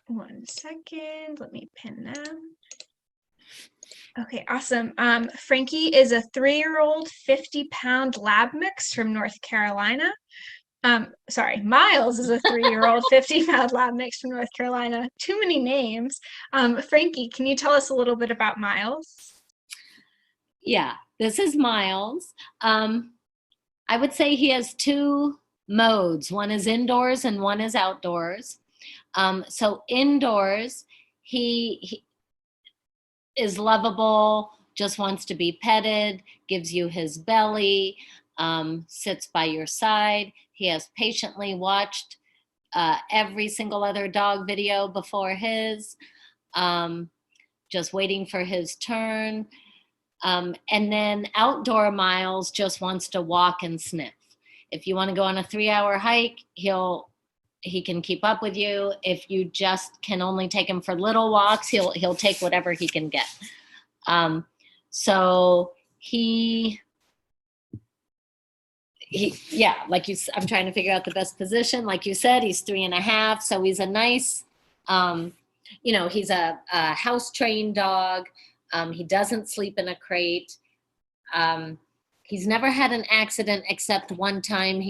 1 second. Let me pin them. Okay, awesome. Frankie is a 3-year-old 50-pound lab mix from North Carolina. Sorry, Miles is a 3-year-old 50-pound lab mix from North Carolina. Too many names. Frankie, can you tell us a little bit about Miles? Yeah, this is Miles. I would say he has two modes. One is indoors and one is outdoors. So indoors, he is lovable, just wants to be petted, gives you his belly, sits by your side. He has patiently watched every single other dog video before his, just waiting for his turn. And then outdoor Miles just wants to walk and sniff. If you want to go on a 3-hour hike, he can keep up with you. If you just can only take him for little walks, he'll take whatever he can get. So yeah, like I'm trying to figure out the best position. Like you said, he's 3.5, so he's a nice, he's a house trained dog. He doesn't sleep in a crate. He's never had an accident except one time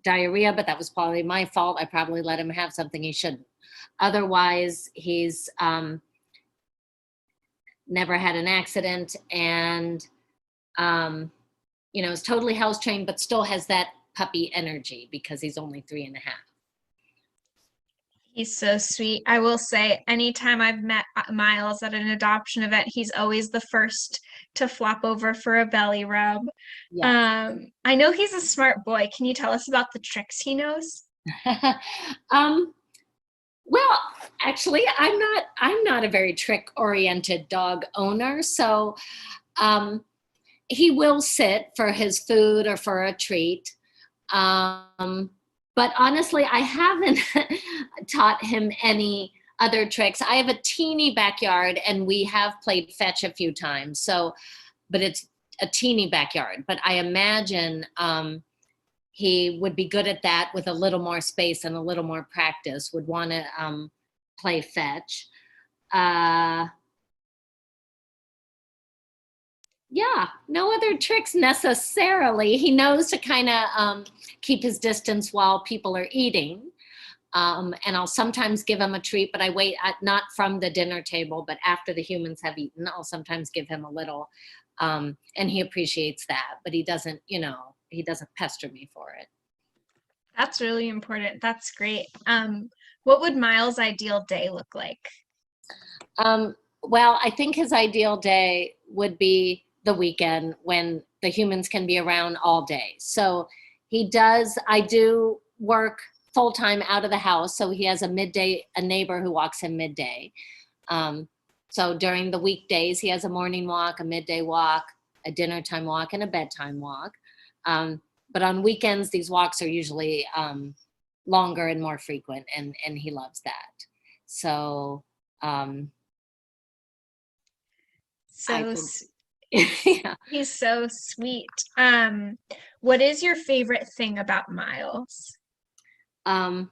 diarrhea, but that was probably my fault. I probably let him have something he shouldn't. Otherwise, he's never had an accident and, is totally house trained, but still has that puppy energy because he's only 3.5. He's so sweet. I will say, anytime I've met Miles at an adoption event, he's always the first to flop over for a belly rub. Yes. I know he's a smart boy. Can you tell us about the tricks he knows? Well, actually, I'm not a very trick-oriented dog owner, so he will sit for his food or for a treat. But honestly, I haven't taught him any other tricks. I have a teeny backyard and we have played fetch a few times. But it's a teeny backyard. But I imagine he would be good at that with a little more space and a little more practice, would want to play fetch. Yeah, no other tricks necessarily. He knows to kind of keep his distance while people are eating. And I'll sometimes give him a treat, but I wait not from the dinner table, but after the humans have eaten, I'll sometimes give him a little. And he appreciates that, but he doesn't pester me for it. That's really important. That's great. What would Miles' ideal day look like? Well, I think his ideal day would be the weekend when the humans can be around all day. So I do work full-time out of the house. So he has a neighbor who walks him midday. So during the weekdays, he has a morning walk, a midday walk, a dinner time walk, and a bedtime walk. But on weekends, these walks are usually longer and more frequent, and he loves that. So, yeah. He's so sweet. What is your favorite thing about Miles? My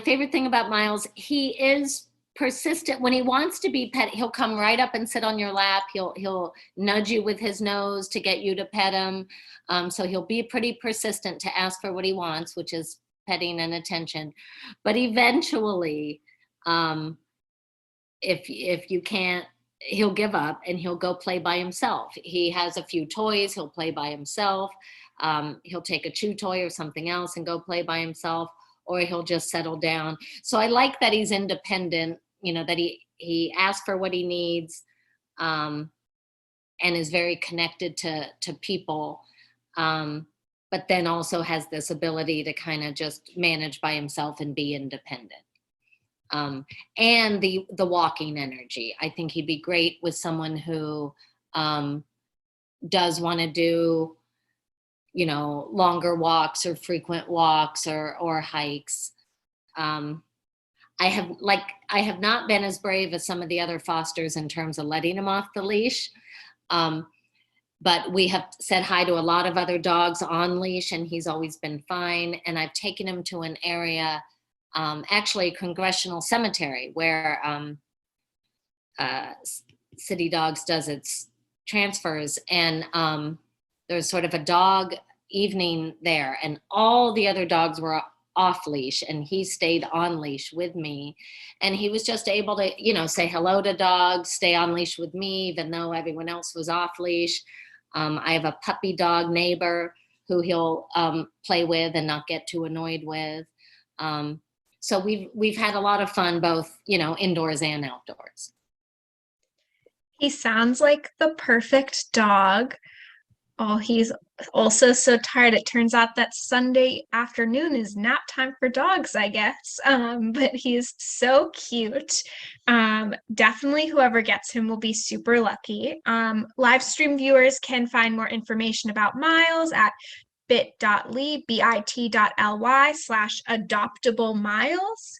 favorite thing about Miles, he is persistent. When he wants to be pet, he'll come right up and sit on your lap. He'll nudge you with his nose to get you to pet him. So he'll be pretty persistent to ask for what he wants, which is petting and attention. But eventually, if you can't, he'll give up and he'll go play by himself. He has a few toys, he'll play by himself. He'll take a chew toy or something else and go play by himself, or he'll just settle down. So I like that he's independent, that he asks for what he needs, and is very connected to people, but then also has this ability to kind of just manage by himself and be independent. And the walking energy. I think he'd be great with someone who does want to do, longer walks or frequent walks or hikes. I have not been as brave as some of the other fosters in terms of letting him off the leash. But we have said hi to a lot of other dogs on leash and he's always been fine. And I've taken him to an area actually Congressional Cemetery, where City Dogs does its transfers. And there's sort of a dog evening there, and all the other dogs were off leash, and he stayed on leash with me. And he was just able to, say hello to dogs, stay on leash with me, even though everyone else was off leash. I have a puppy dog neighbor who he'll play with and not get too annoyed with. So we've had a lot of fun, both, indoors and outdoors. He sounds like the perfect dog. Oh, he's also so tired. It turns out that Sunday afternoon is nap time for dogs, I guess. But he's so cute. Definitely whoever gets him will be super lucky. Live stream viewers can find more information about Miles at bit.ly/adoptable miles.